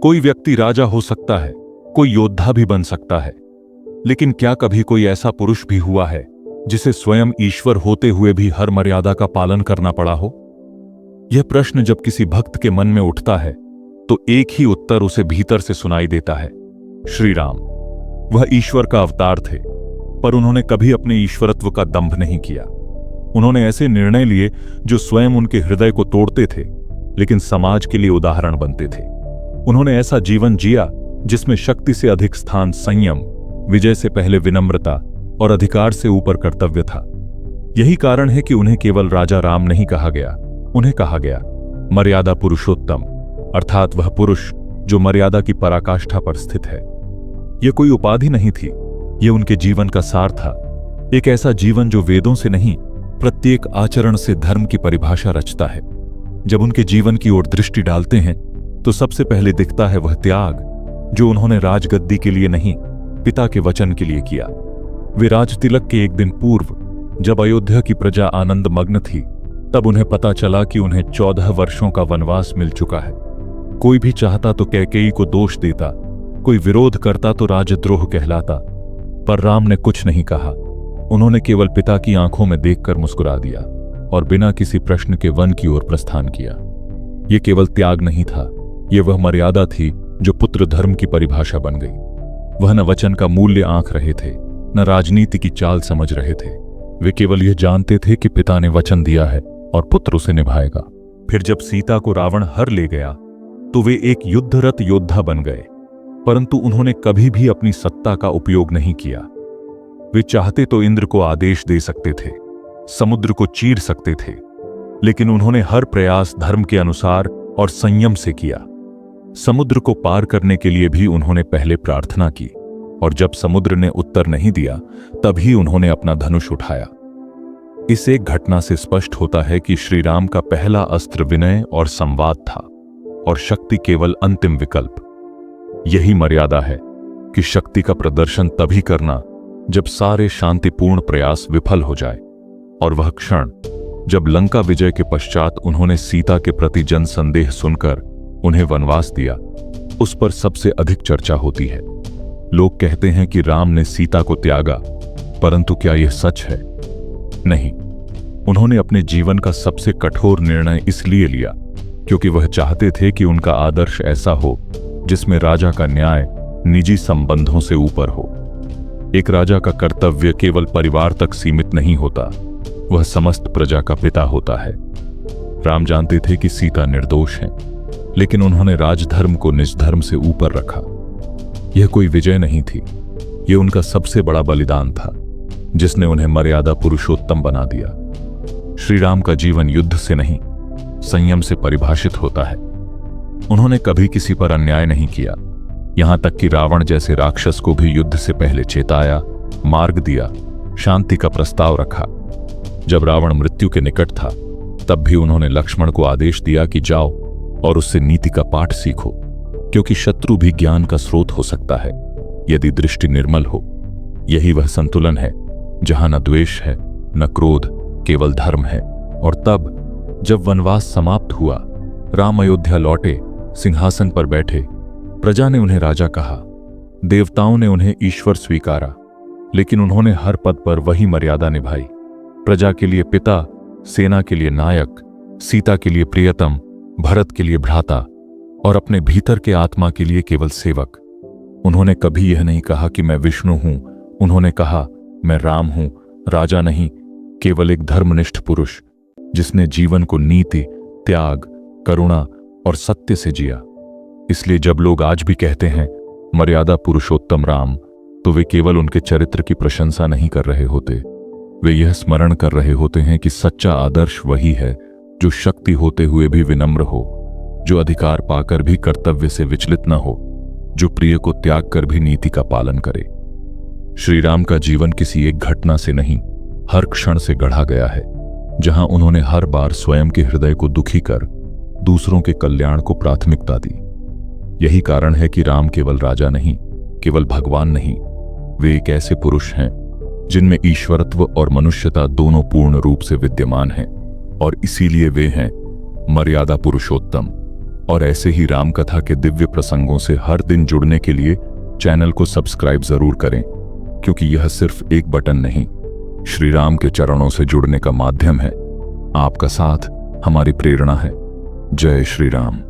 कोई व्यक्ति राजा हो सकता है, कोई योद्धा भी बन सकता है, लेकिन क्या कभी कोई ऐसा पुरुष भी हुआ है जिसे स्वयं ईश्वर होते हुए भी हर मर्यादा का पालन करना पड़ा हो? यह प्रश्न जब किसी भक्त के मन में उठता है तो एक ही उत्तर उसे भीतर से सुनाई देता है, श्री राम। वह ईश्वर का अवतार थे, पर उन्होंने कभी अपने ईश्वरत्व का दंभ नहीं किया। उन्होंने ऐसे निर्णय लिए जो स्वयं उनके हृदय को तोड़ते थे, लेकिन समाज के लिए उदाहरण बनते थे। उन्होंने ऐसा जीवन जिया जिसमें शक्ति से अधिक स्थान संयम, विजय से पहले विनम्रता और अधिकार से ऊपर कर्तव्य था। यही कारण है कि उन्हें केवल राजा राम नहीं कहा गया, उन्हें कहा गया मर्यादा पुरुषोत्तम, अर्थात वह पुरुष जो मर्यादा की पराकाष्ठा पर स्थित है। यह कोई उपाधि नहीं थी, यह उनके जीवन का सार था। एक ऐसा जीवन जो वेदों से नहीं, प्रत्येक आचरण से धर्म की परिभाषा रचता है। जब उनके जीवन की ओर दृष्टि डालते हैं तो सबसे पहले दिखता है वह त्याग जो उन्होंने राजगद्दी के लिए नहीं, पिता के वचन के लिए किया। वे राज तिलक के एक दिन पूर्व, जब अयोध्या की प्रजा आनंद मग्न थी, तब उन्हें पता चला कि उन्हें 14 वर्षों का वनवास मिल चुका है। कोई भी चाहता तो कैकेयी को दोष देता, कोई विरोध करता तो राजद्रोह कहलाता, पर राम ने कुछ नहीं कहा। उन्होंने केवल पिता की आंखों में देखकर मुस्कुरा दिया और बिना किसी प्रश्न के वन की ओर प्रस्थान किया। यह केवल त्याग नहीं था, यह वह मर्यादा थी जो पुत्र धर्म की परिभाषा बन गई। वह न वचन का मूल्य आंक रहे थे, न राजनीति की चाल समझ रहे थे। वे केवल यह जानते थे कि पिता ने वचन दिया है और पुत्र उसे निभाएगा। फिर जब सीता को रावण हर ले गया तो वे एक युद्धरत योद्धा बन गए, परंतु उन्होंने कभी भी अपनी सत्ता का उपयोग नहीं किया। वे चाहते तो इंद्र को आदेश दे सकते थे, समुद्र को चीर सकते थे, लेकिन उन्होंने हर प्रयास धर्म के अनुसार और संयम से किया। समुद्र को पार करने के लिए भी उन्होंने पहले प्रार्थना की, और जब समुद्र ने उत्तर नहीं दिया तभी उन्होंने अपना धनुष उठाया। इस एक घटना से स्पष्ट होता है कि श्री राम का पहला अस्त्र विनय और संवाद था, और शक्ति केवल अंतिम विकल्प। यही मर्यादा है कि शक्ति का प्रदर्शन तभी करना जब सारे शांतिपूर्ण प्रयास विफल हो जाए। और वह क्षण जब लंका विजय के पश्चात उन्होंने सीता के प्रति जन संदेह सुनकर उन्हें वनवास दिया, उस पर सबसे अधिक चर्चा होती है। लोग कहते हैं कि राम ने सीता को त्यागा, परंतु क्या यह सच है? नहीं। उन्होंने अपने जीवन का सबसे कठोर निर्णय इसलिए लिया क्योंकि वह चाहते थे कि उनका आदर्श ऐसा हो जिसमें राजा का न्याय निजी संबंधों से ऊपर हो। एक राजा का कर्तव्य केवल परिवार तक सीमित नहीं होता, वह समस्त प्रजा का पिता होता है। राम जानते थे कि सीता निर्दोष है, लेकिन उन्होंने राजधर्म को निजधर्म से ऊपर रखा। यह कोई विजय नहीं थी, यह उनका सबसे बड़ा बलिदान था, जिसने उन्हें मर्यादा पुरुषोत्तम बना दिया। श्री राम का जीवन युद्ध से नहीं, संयम से परिभाषित होता है। उन्होंने कभी किसी पर अन्याय नहीं किया, यहां तक कि रावण जैसे राक्षस को भी युद्ध से पहले चेताया, मार्ग दिया, शांति का प्रस्ताव रखा। जब रावण मृत्यु के निकट था, तब भी उन्होंने लक्ष्मण को आदेश दिया कि जाओ और उससे नीति का पाठ सीखो, क्योंकि शत्रु भी ज्ञान का स्रोत हो सकता है यदि दृष्टि निर्मल हो। यही वह संतुलन है जहां न द्वेष है न क्रोध, केवल धर्म है। और तब जब वनवास समाप्त हुआ, राम अयोध्या लौटे, सिंहासन पर बैठे। प्रजा ने उन्हें राजा कहा, देवताओं ने उन्हें ईश्वर स्वीकारा, लेकिन उन्होंने हर पद पर वही मर्यादा निभाई। प्रजा के लिए पिता, सेना के लिए नायक, सीता के लिए प्रियतम, भरत के लिए भ्राता और अपने भीतर के आत्मा के लिए केवल सेवक। उन्होंने कभी यह नहीं कहा कि मैं विष्णु हूं, उन्होंने कहा मैं राम हूं, राजा नहीं, केवल एक धर्मनिष्ठ पुरुष जिसने जीवन को नीति, त्याग, करुणा और सत्य से जिया। इसलिए जब लोग आज भी कहते हैं मर्यादा पुरुषोत्तम राम, तो वे केवल उनके चरित्र की प्रशंसा नहीं कर रहे होते, वे यह स्मरण कर रहे होते हैं कि सच्चा आदर्श वही है जो शक्ति होते हुए भी विनम्र हो, जो अधिकार पाकर भी कर्तव्य से विचलित न हो, जो प्रिय को त्याग कर भी नीति का पालन करे। श्री राम का जीवन किसी एक घटना से नहीं, हर क्षण से गढ़ा गया है, जहां उन्होंने हर बार स्वयं के हृदय को दुखी कर दूसरों के कल्याण को प्राथमिकता दी। यही कारण है कि राम केवल राजा नहीं, केवल भगवान नहीं, वे एक ऐसे पुरुष हैं जिनमें ईश्वरत्व और मनुष्यता दोनों पूर्ण रूप से विद्यमान हैं, और इसीलिए वे हैं मर्यादा पुरुषोत्तम और ऐसे ही राम कथा के दिव्य प्रसंगों से हर दिन जुड़ने के लिए चैनल को सब्सक्राइब जरूर करें, क्योंकि यह सिर्फ एक बटन नहीं, श्री राम के चरणों से जुड़ने का माध्यम है। आपका साथ हमारी प्रेरणा है। जय श्री राम।